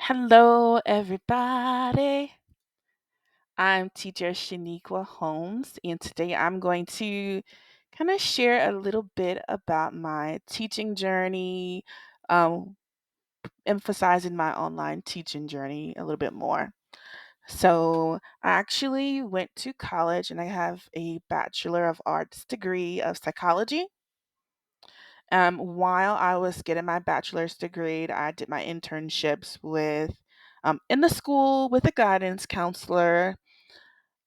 Hello, everybody. I'm teacher Shaniqua Holmes, and today I'm going to kind of share a little bit about my teaching journey, um, emphasizing my online teaching journey a little bit more. So, I actually went to college and I have a Bachelor of Arts degree of psychology. While I was getting my bachelor's degree, I did my internships with in the school with a guidance counselor.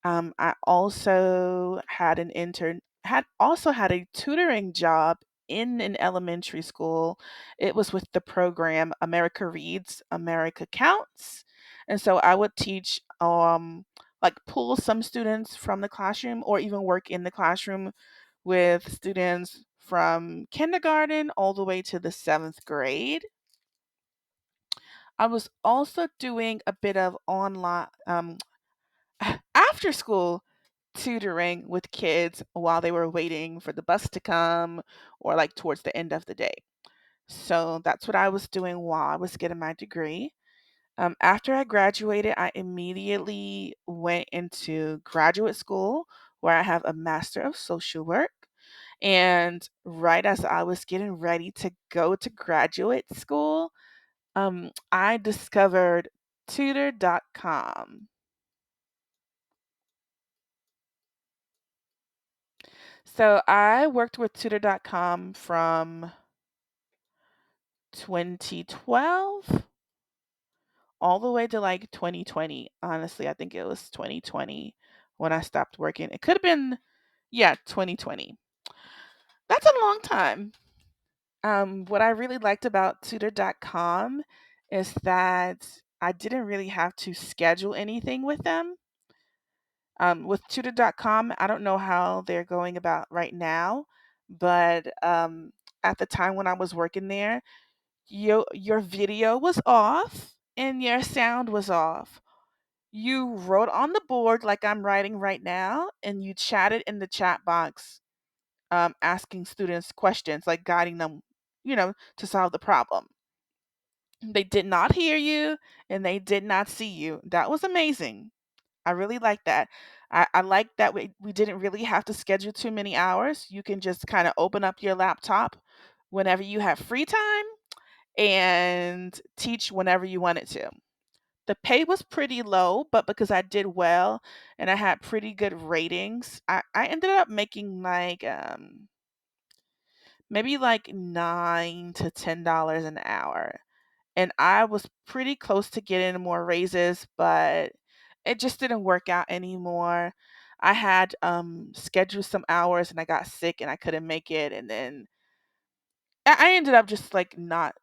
I also had a tutoring job in an elementary school. It was with the program America Reads, America Counts. And so I would teach like pull some students from the classroom or even work in the classroom with students from kindergarten all the way to the 7th grade. I was also doing a bit of online after school tutoring with kids while they were waiting for the bus to come or like towards the end of the day. So that's what I was doing while I was getting my degree. After I graduated, I immediately went into graduate school where I have a Master of Social Work. And right as I was getting ready to go to graduate school, I discovered Tutor.com. So I worked with Tutor.com from 2012 all the way to like 2020. Honestly, I think it was 2020 when I stopped working. It could have been, yeah, 2020. That's a long time. What I really liked about Tutor.com is that I didn't really have to schedule anything with them. With Tutor.com, I don't know how they're going about right now, but at the time when I was working there, your video was off and your sound was off. You wrote on the board like I'm writing right now, and you chatted in the chat box, asking students questions, like guiding them, to solve the problem. They did not hear you and they did not see you. That was amazing. I really like that. I like that we didn't really have to schedule too many hours. You can just kind of open up your laptop whenever you have free time and teach whenever you wanted to. The pay was pretty low, but because I did well and I had pretty good ratings, I ended up making like maybe like $9 to $10 an hour. And I was pretty close to getting more raises, but it just didn't work out anymore. I had scheduled some hours and I got sick and I couldn't make it, and then I ended up just like not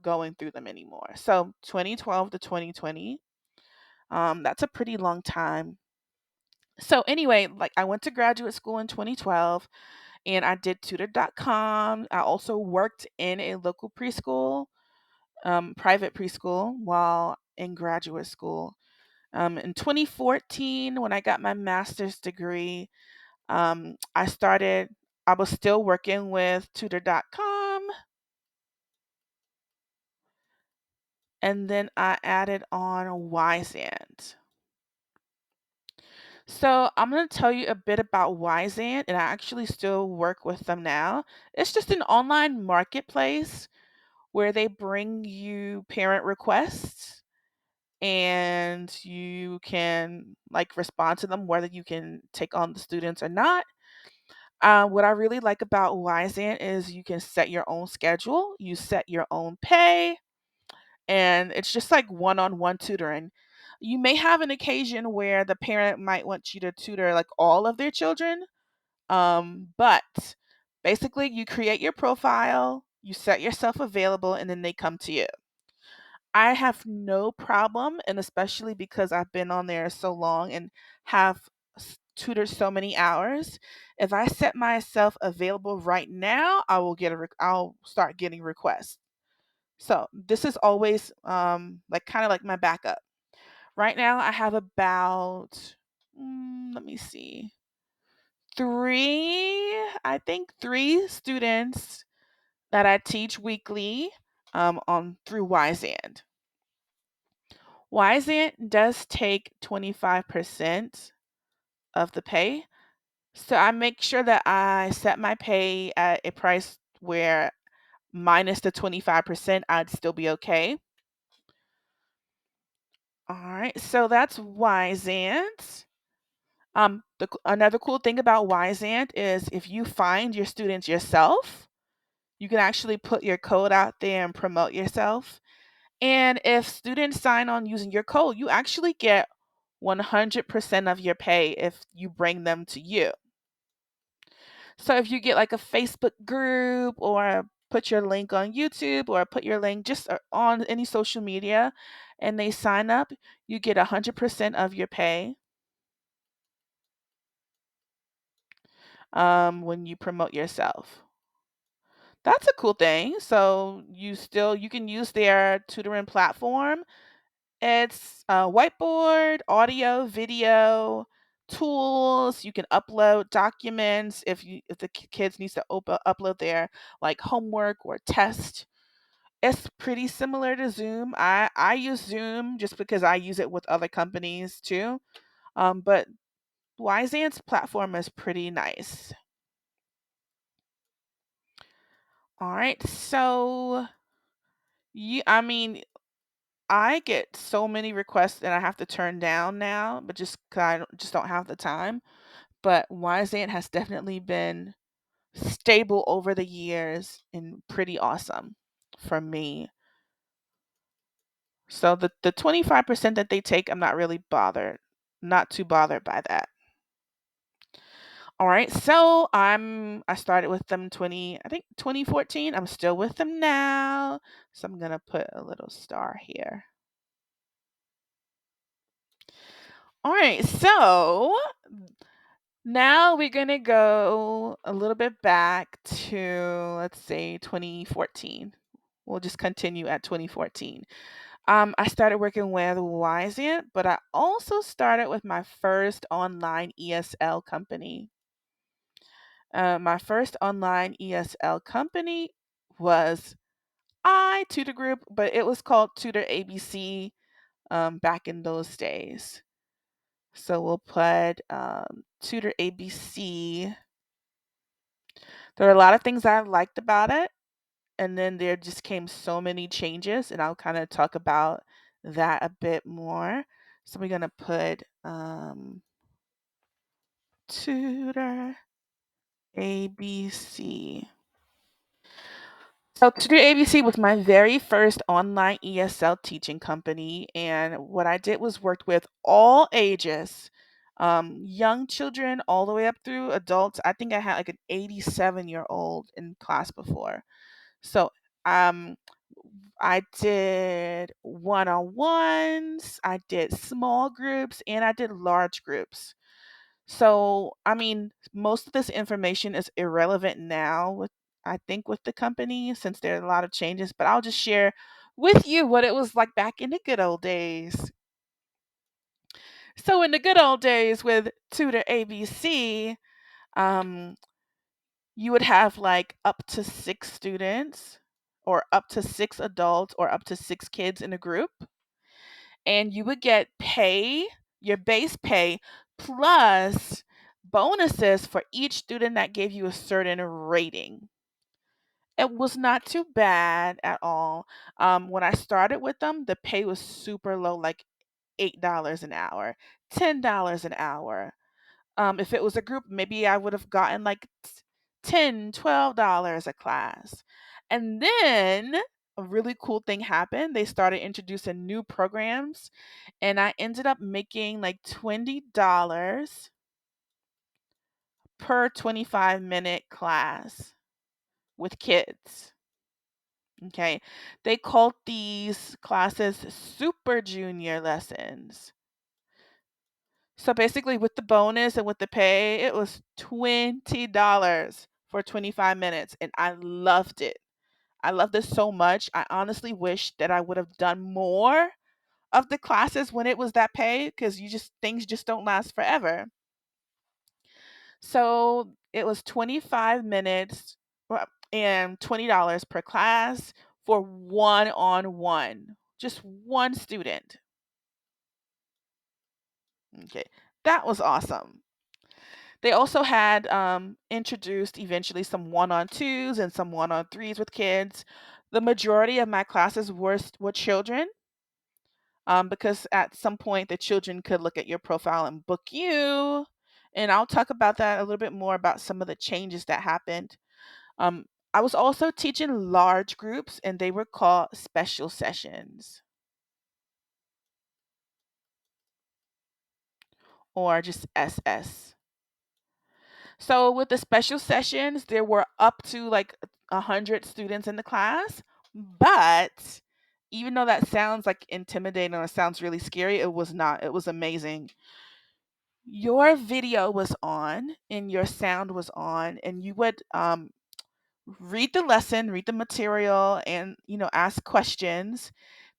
going through them anymore. So 2012 to 2020, that's a pretty long time. So anyway, like I went to graduate school in 2012 and I did tutor.com. I also worked in a local preschool, private preschool while in graduate school. In 2014, when I got my master's degree, I was still working with tutor.com, and then I added on Wyzant. So I'm going to tell you a bit about Wyzant, and I actually still work with them now. It's just an online marketplace where they bring you parent requests and you can like respond to them whether you can take on the students or not. What I really like about Wyzant is you can set your own schedule, you set your own pay, and it's just like one-on-one tutoring. You may have an occasion where the parent might want you to tutor like all of their children, but basically you create your profile, you set yourself available, and then they come to you. I have no problem, and especially because I've been on there so long and have tutored so many hours. If I set myself available right now, I'll start getting requests. So this is always like kind of like my backup. Right now, I have about let me see, I think three students that I teach weekly on through Wyzant. Wyzant does take 25% of the pay. So I make sure that I set my pay at a price where minus the 25%, I'd still be okay. All right, so that's Wyzant. Another cool thing about Wyzant is if you find your students yourself, you can actually put your code out there and promote yourself. And if students sign on using your code, you actually get 100% of your pay if you bring them to you. So if you get like a Facebook group or put your link on YouTube or put your link just on any social media and they sign up, you get 100% of your pay when you promote yourself. That's a cool thing. So you can use their tutoring platform. It's a whiteboard, audio, video, tools. You can upload documents if the kids needs to upload their like homework or test. It's pretty similar to Zoom. I use Zoom just because I use it with other companies too. But Wyzant's platform is pretty nice. All right, so I mean, I get so many requests that I have to turn down now, but just 'cause just don't have the time. But Wyzant has definitely been stable over the years and pretty awesome for me. So the 25% that they take, I'm not really bothered. Not too bothered by that. All right, so I started with them 2014. I'm still with them now. So I'm gonna put a little star here. All right, so now we're gonna go a little bit back to, let's say, 2014. We'll just continue at 2014. I started working with Wyzant, but I also started with my first online ESL company. My first online ESL company was Itutorgroup, but it was called Tutorabc back in those days. So we'll put Tutorabc. There are a lot of things I liked about it, and then there just came so many changes, and I'll kind of talk about that a bit more. So we're gonna put Tutor ABC. So Tutor ABC was my very first online ESL teaching company, and what I did was worked with all ages, young children all the way up through adults. I think I had like an 87-year-old in class before. So um, I did one-on-ones, I did small groups, and I did large groups. So, I mean, most of this information is irrelevant now with I think with the company since there are a lot of changes, but I'll just share with you what it was like back in the good old days. So in the good old days with Tutor ABC, um, you would have like up to 6 students or up to 6 adults or up to 6 kids in a group, and you would get pay, your base pay, plus bonuses for each student that gave you a certain rating. It was not too bad at all. When I started with them, the pay was super low, like $8 an hour, $10 an hour. If it was a group, maybe I would have gotten like $10, $12 a class. And then a really cool thing happened. They started introducing new programs, and I ended up making like $20 per 25-minute class with kids. Okay. They called these classes super junior lessons. So basically, with the bonus and with the pay, it was $20 for 25 minutes, and I loved it. I loved this so much. I honestly wish that I would have done more of the classes when it was that pay because things just don't last forever. So it was 25 minutes and $20 per class for one on one, just one student. Okay, that was awesome. They also had introduced eventually some one on twos and some one on threes with kids. The majority of my classes were children, because at some point the children could look at your profile and book you. And I'll talk about that a little bit more about some of the changes that happened. Um, I was also teaching large groups, and they were called special sessions or just SS. So with the special sessions, there were up to like 100 students in the class, but even though that sounds like intimidating or sounds really scary, it was not. It was amazing. Your video was on and your sound was on, and you would read the lesson, read the material, and ask questions.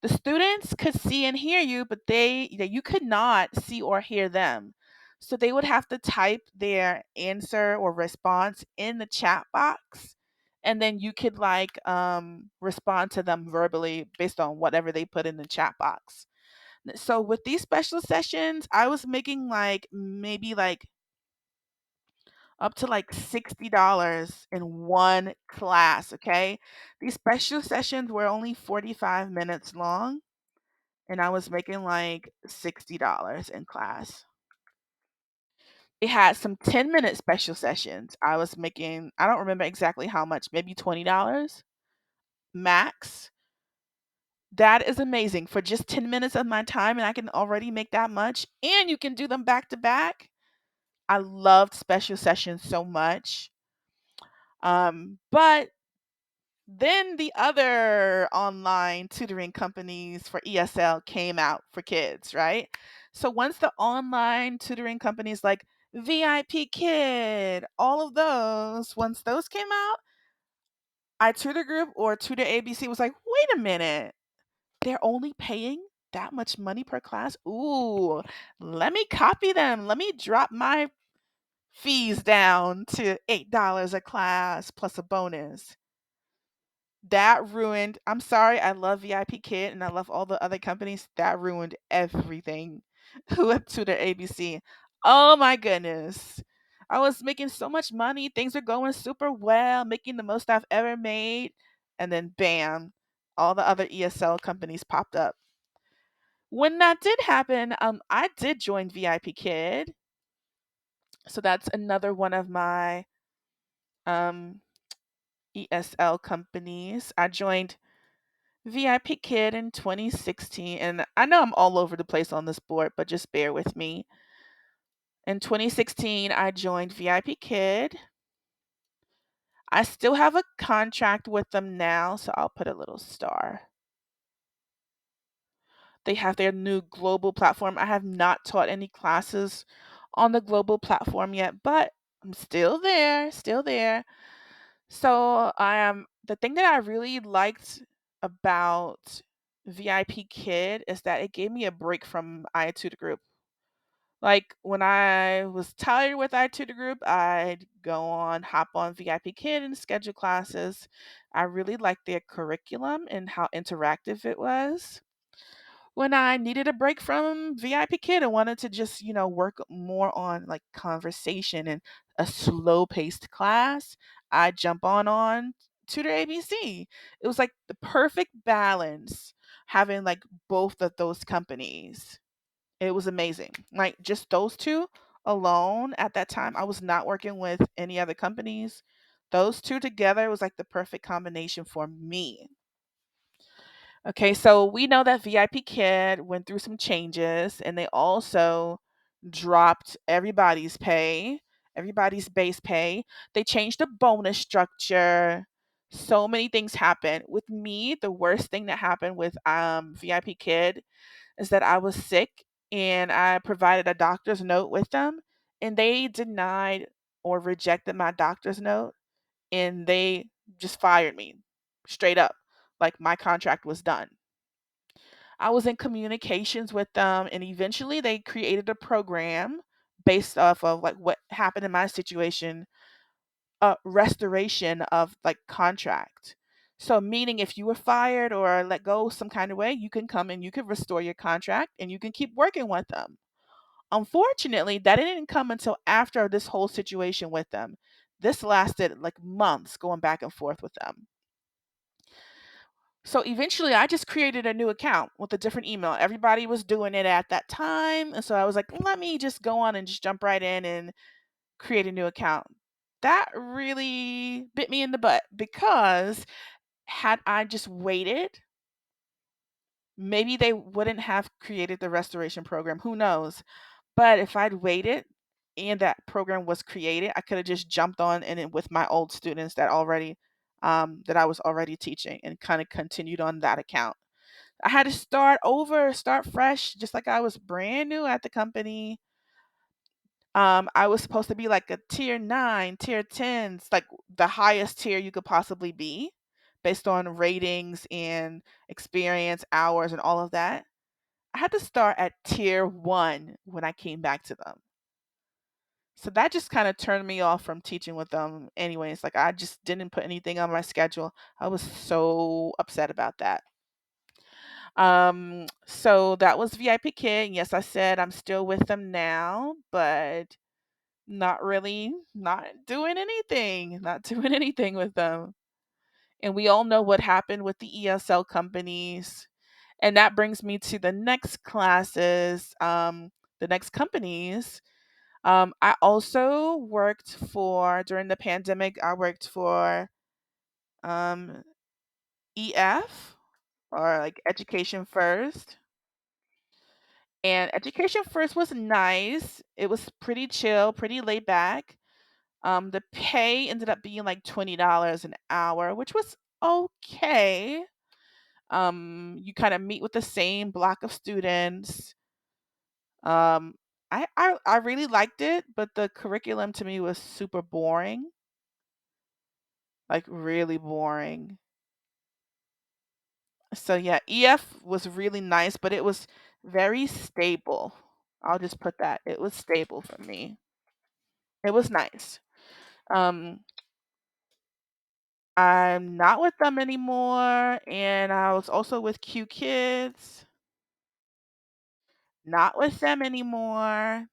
The students could see and hear you, but you could not see or hear them. So they would have to type their answer or response in the chat box, and then you could respond to them verbally based on whatever they put in the chat box. So with these special sessions, I was making maybe up to like $60 in one class, okay? These special sessions were only 45 minutes long, and I was making like $60 in class. They had some 10-minute special sessions. I was making, I don't remember exactly how much, maybe $20 max. That is amazing for just 10 minutes of my time, and I can already make that much, and you can do them back to back. I loved special sessions so much. But then the other online tutoring companies for ESL came out for kids, right? So once the online tutoring companies like Vipkid, all of those, once those came out, Itutorgroup or Tutor ABC was like, wait a minute, they're only paying that much money per class? Ooh, let me copy them. Let me drop my fees down to $8 a class plus a bonus. That ruined, I'm sorry, I love VIP Kid and I love all the other companies. That ruined everything with Tutor ABC. Oh my goodness. I was making so much money. Things were going super well, making the most I've ever made. And then bam, all the other ESL companies popped up. When that did happen, I did join VIP Kid. So that's another one of my um, ESL companies. I joined VIP Kid in 2016, and I know I'm all over the place on this board, but just bear with me. In 2016, I joined VIP Kid. I still have a contract with them now, so I'll put a little star. They have their new global platform. I have not taught any classes on the global platform yet, but I'm still there, still there. So I am the thing that I really liked about VIP Kid is that it gave me a break from Itutorgroup. Like when I was tired with Itutorgroup, I'd hop on VIP Kid and schedule classes. I really liked their curriculum and how interactive it was. When I needed a break from VIP Kid and wanted to just, work more on like conversation and a slow paced class, I jump on Tutor ABC. It was like the perfect balance having like both of those companies. It was amazing. Like just those two alone at that time, I was not working with any other companies. Those two together was like the perfect combination for me. Okay, so we know that VIP Kid went through some changes and they also dropped everybody's base pay. They changed the bonus structure. So many things happened. With me, the worst thing that happened with VIP Kid is that I was sick and I provided a doctor's note with them and they denied or rejected my doctor's note and they just fired me straight up. Like my contract was done. I was in communications with them, and eventually they created a program based off of like what happened in my situation, a restoration of like contract. So meaning if you were fired or let go some kind of way, you can come and you can restore your contract and you can keep working with them. Unfortunately, that didn't come until after this whole situation with them. This lasted like months going back and forth with them. So eventually, I just created a new account with a different email. Everybody was doing it at that time. And so I was like, let me just go on and just jump right in and create a new account. That really bit me in the butt because had I just waited, maybe they wouldn't have created the restoration program. Who knows? But if I'd waited and that program was created, I could have just jumped on in it with my old students that I was already teaching and kind of continued on that account. I had to start over, start fresh, just like I was brand new at the company. I was supposed to be like a tier 9, tier 10s, like the highest tier you could possibly be based on ratings and experience, hours, and all of that. I had to start at tier 1 when I came back to them. So that just kind of turned me off from teaching with them anyways. Like I just didn't put anything on my schedule. I was so upset about that. So that was VIP Kid. Yes, I said I'm still with them now, but not really, not doing anything, not doing anything with them. And we all know what happened with the ESL companies. And that brings me to the next classes, the next companies. I also worked for, during the pandemic, I worked for um, EF, or like Education First. And Education First was nice. It was pretty chill, pretty laid back. The pay ended up being like $20 an hour, which was okay. You kind of meet with the same block of students. Um, I really liked it, but the curriculum to me was super boring, like really boring. So yeah, EF was really nice, but it was very stable. I'll just put that. It was stable for me. It was nice. Um, I'm not with them anymore, and I was also with Qkids, not with them anymore.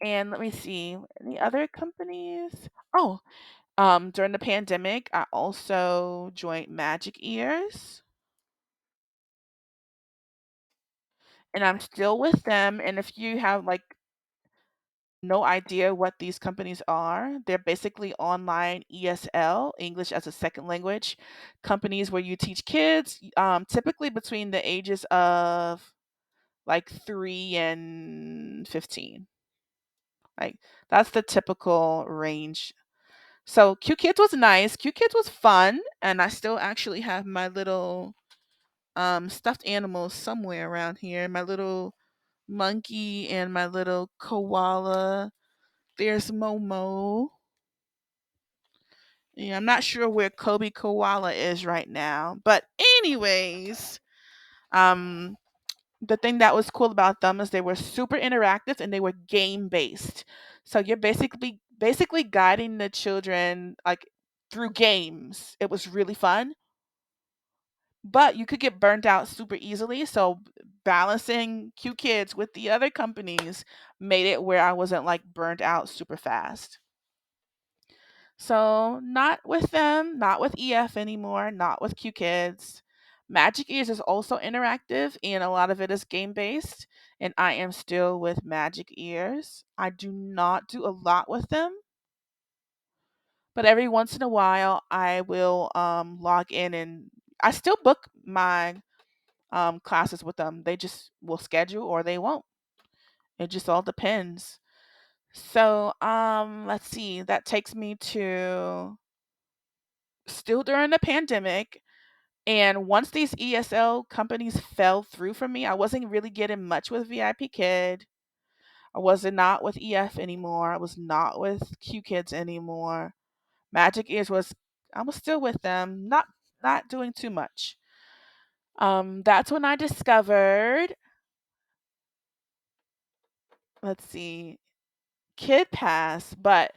And let me see, any other companies? Oh, during the pandemic, I also joined Magic Ears, and I'm still with them. And if you have like no idea what these companies are, they're basically online ESL, English as a second language, companies where you teach kids, typically between the ages of like 3 and 15. Like that's the typical range. So Qkids was nice. Qkids was fun, and I still actually have my little stuffed animals somewhere around here. My little monkey and my little koala. There's Momo. Yeah, I'm not sure where Kobe Koala is right now. But anyways, um the thing that was cool about them is they were super interactive and they were game based. So you're basically guiding the children like through games. It was really fun, but you could get burnt out super easily. So balancing Qkids with the other companies made it where I wasn't like burnt out super fast. So not with them, not with EF anymore, not with Qkids. Magic Ears is also interactive and a lot of it is game based. And I am still with Magic Ears. I do not do a lot with them, but every once in a while I will log in and I still book my classes with them. They just will schedule or they won't. It just all depends. So let's see. That takes me to still during the pandemic. And once these ESL companies fell through for me, I wasn't really getting much with VIP Kid. I was not with EF anymore. I was not with Qkids anymore. Magic Ears was I was still with them, not doing too much. That's when I discovered, let's see, Kidpass, but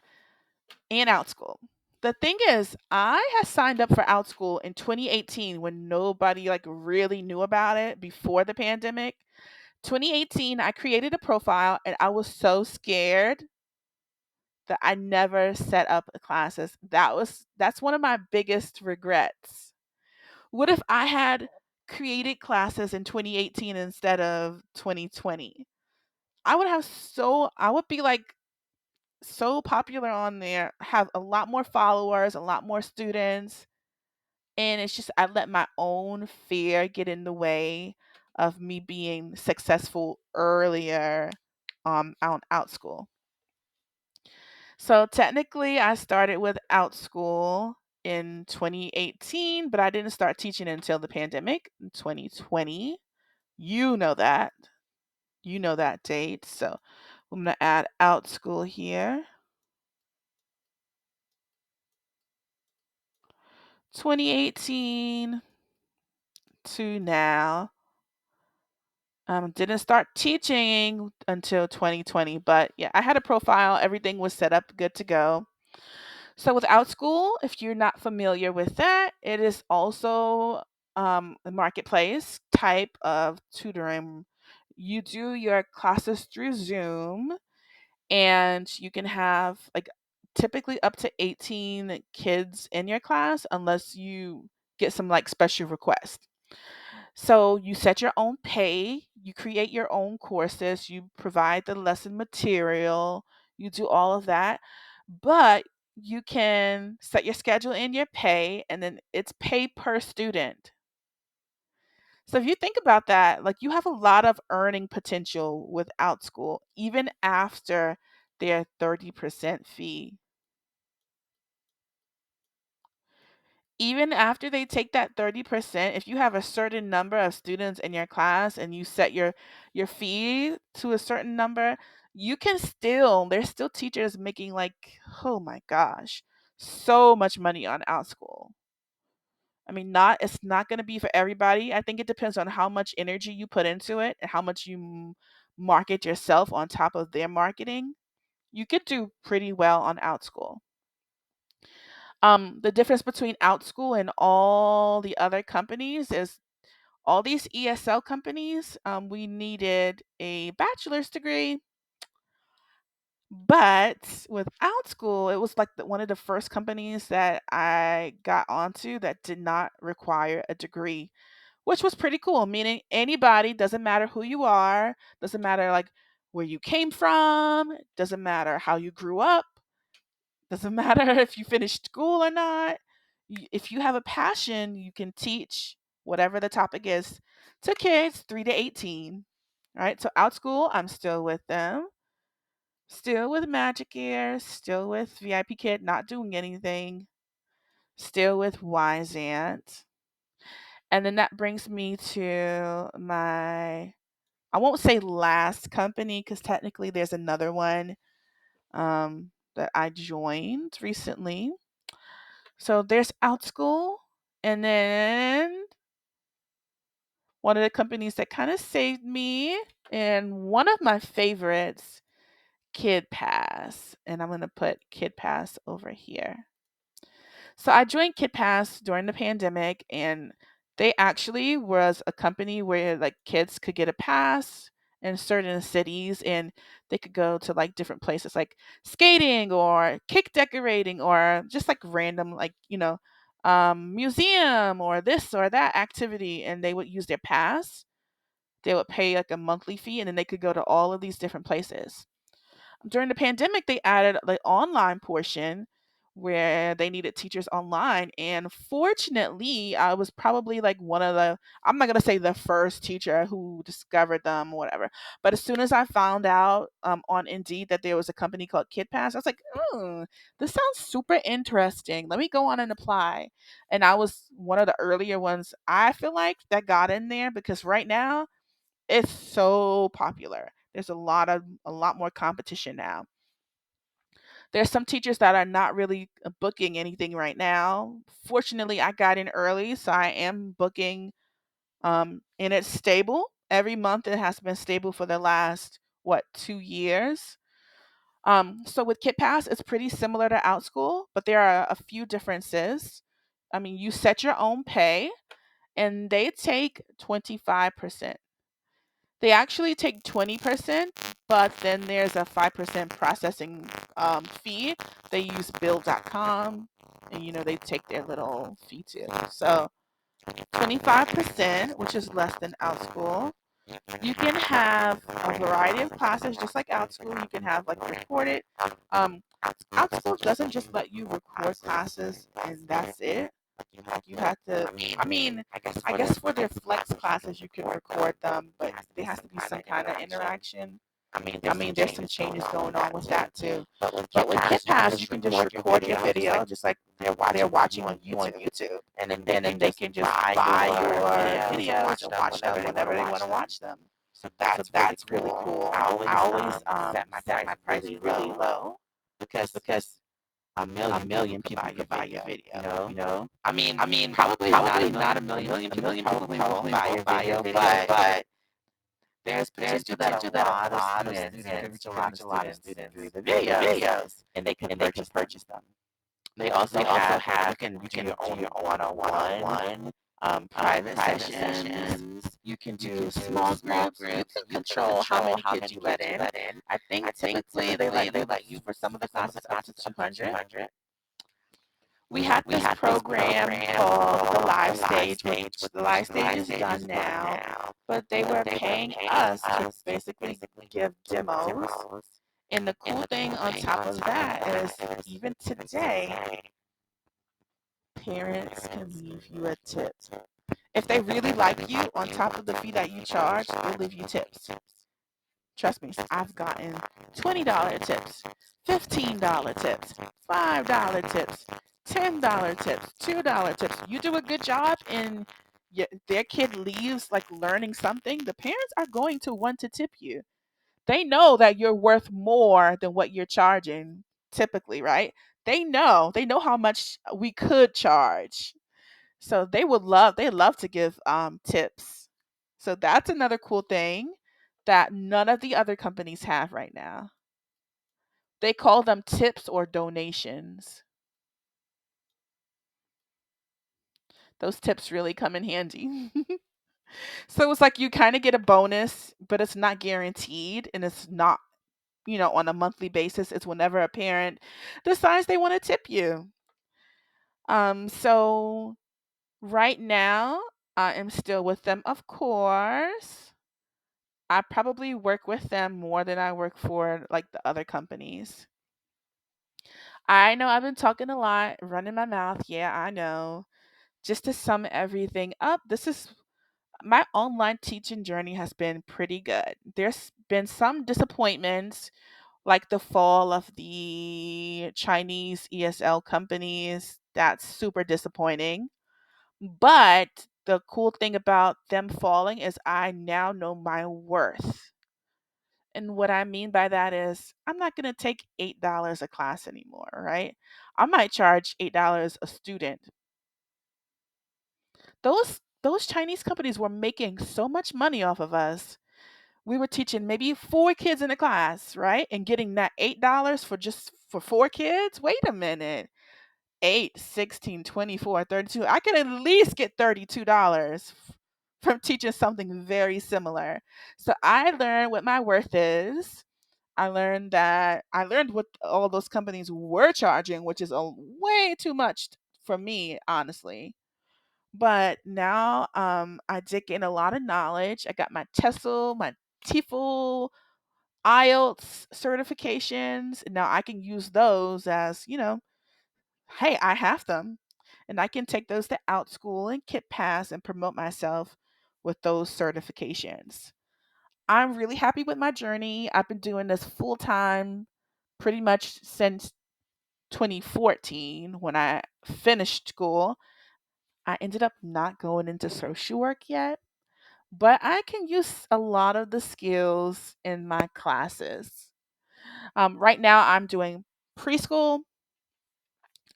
and Outschool. The thing is, I had signed up for Outschool in 2018 when nobody like really knew about it before the pandemic. 2018, I created a profile and I was so scared that I never set up classes. That's one of my biggest regrets. What if I had created classes in 2018 instead of 2020? I would be like so popular on there, have a lot more followers, a lot more students, and it's just I let my own fear get in the way of me being successful earlier on Outschool. So technically, I started with Outschool in 2018, but I didn't start teaching until the pandemic in 2020. You know that. You know that date. So I'm going to add Outschool here. 2018 to now. Didn't start teaching until 2020, but yeah, I had a profile. Everything was set up, good to go. So with Outschool, if you're not familiar with that, it is also a marketplace type of tutoring. You do your classes through Zoom, and you can have like typically up to 18 kids in your class unless you get some like special requests. So you set your own pay, you create your own courses, you provide the lesson material, you do all of that. But you can set your schedule in your pay, and then it's pay per student. So if you think about that, like you have a lot of earning potential with Outschool, even after their 30% fee. Even after they take that 30%, if you have a certain number of students in your class and you set your fee to a certain number, you can still there's still teachers making like, oh my gosh, so much money on Outschool. I mean, not it's not going to be for everybody. I think it depends on how much energy you put into it and how much you market yourself on top of their marketing. You could do pretty well on Outschool. The difference between Outschool and all the other companies is all these ESL companies, we needed a bachelor's degree, but with Outschool, it was like one of the first companies that I got onto that did not require a degree, which was pretty cool. Meaning anybody, doesn't matter who you are, doesn't matter like where you came from, doesn't matter how you grew up, doesn't matter if you finished school or not. If you have a passion, you can teach whatever the topic is to kids 3 to 18. All right. So Outschool, I'm still with them. Still with Magic Ear, still with VIP Kid, not doing anything. Still with Wyzant. And then that brings me to my, I won't say last company because technically there's another one that I joined recently. So there's Outschool, and then one of the companies that kind of saved me, and one of my favorites, Kidpass. And I'm going to put Kidpass over here. So I joined Kidpass during the pandemic, and they actually was a company where like kids could get a pass in certain cities, and they could go to like different places like skating or cake decorating or just like random like museum or this or that activity, and they would use their pass. They would pay like a monthly fee, and then they could go to all of these different places. During the pandemic, they added the online portion where they needed teachers online. And fortunately, I was probably like one of the, I'm not going to say the first teacher who discovered them or whatever. But as soon as I found out on Indeed that there was a company called Kidpass, I was like, this sounds super interesting. Let me go on and apply. And I was one of the earlier ones, I feel like, that got in there because right now, it's so popular. There's a lot more competition now. There's some teachers that are not really booking anything right now. Fortunately, I got in early, so I am booking and it's stable. Every month it has been stable for the last 2 years. So with KitPass, it's pretty similar to Outschool, but there are a few differences. I mean, you set your own pay and they take 25%. They actually take 20%, but then there's a 5% processing fee. They use Bill.com, and they take their little fee too. So 25%, which is less than Outschool. You can have a variety of classes, just like Outschool. You can have like recorded. Outschool doesn't just let you record classes and that's it. Like you have to. I guess for their flex classes, you can record them, but there has to be some kind of interaction. There's some changes going on with that too. But with Kidpass, you can just record your video, just like they're watching on YouTube, and then they can just buy your videos and watch them whenever they want to watch them. So that's really cool. I always set my price really low because a million people could buy your video. Probably not a million people probably buy your video, but there's potential that a lot of students, you can reach a lot of students through the videos, and they can purchase them. They also have you can do your own one-on-one private sessions. You can do small groups. You can control how many kids you let in. I think typically they let you for some of the classes up to 200. We had this program called the Live Stage, which the Live Stage is done now, but they were paying us to basically give demos. And the cool thing on top of that is even today, parents can leave you a tip. If they really like you, on top of the fee that you charge, they'll leave you tips. Trust me, I've gotten $20 tips, $15 tips, $5 tips, $10 tips, $2 tips. You do a good job and their kid leaves like learning something, the parents are going to want to tip you. They know that you're worth more than what you're charging typically, right? They know how much we could charge. So they love to give tips. So that's another cool thing that none of the other companies have right now. They call them tips or donations. Those tips really come in handy. So it's like you kind of get a bonus, but it's not guaranteed and it's not, on a monthly basis. It's whenever a parent decides they want to tip you. So right now I am still with them, of course. I probably work with them more than I work for like the other companies. I know I've been talking a lot, running my mouth. Yeah, I know. Just to sum everything up, this is my online teaching journey has been pretty good. There's been some disappointments, like the fall of the Chinese ESL companies. That's super disappointing. But the cool thing about them falling is I now know my worth. And what I mean by that is I'm not going to take $8 a class anymore, right? I might charge $8 a student. Those Chinese companies were making so much money off of us. We were teaching maybe 4 kids in a class, right? And getting that $8 for 4 kids? Wait a minute. 8, 16, 24, 32. I could at least get $32 from teaching something very similar. So I learned what my worth is. I learned what all those companies were charging, which is way too much for me, honestly. But now I dig in a lot of knowledge. I got my TESOL, my TEFL, IELTS certifications. And now I can use those as, hey, I have them. And I can take those to Outschool and Kidpass and promote myself with those certifications. I'm really happy with my journey. I've been doing this full time pretty much since 2014 when I finished school. I ended up not going into social work yet, but I can use a lot of the skills in my classes. Right now, I'm doing preschool.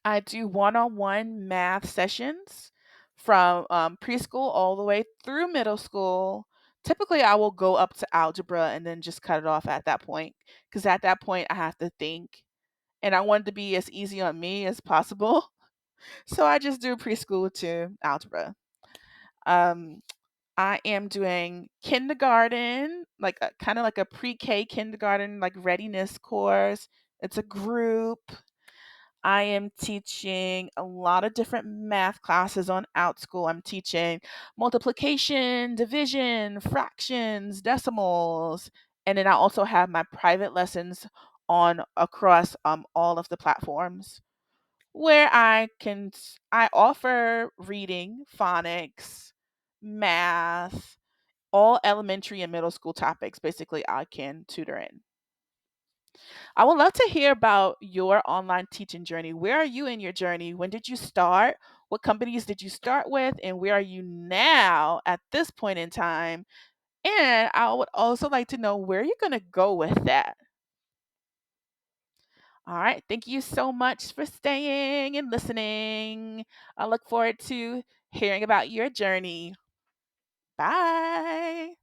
I do one on one math sessions from preschool all the way through middle school. Typically, I will go up to algebra and then just cut it off at that point because at that point, I have to think. And I want it to be as easy on me as possible. So I just do preschool to algebra. Um, I am doing kindergarten, like a kind of like a pre-K kindergarten like readiness course. It's a group. I am teaching a lot of different math classes on Outschool. I'm teaching multiplication, division, fractions, decimals, and then I also have my private lessons on across all of the platforms where I offer reading, phonics, math, all elementary and middle school topics. Basically, I can tutor in. I would love to hear about your online teaching journey. Where are you in your journey? When did you start? What companies did you start with? And where are you now at this point in time? And I would also like to know where you're going to go with that. All right. Thank you so much for staying and listening. I look forward to hearing about your journey. Bye.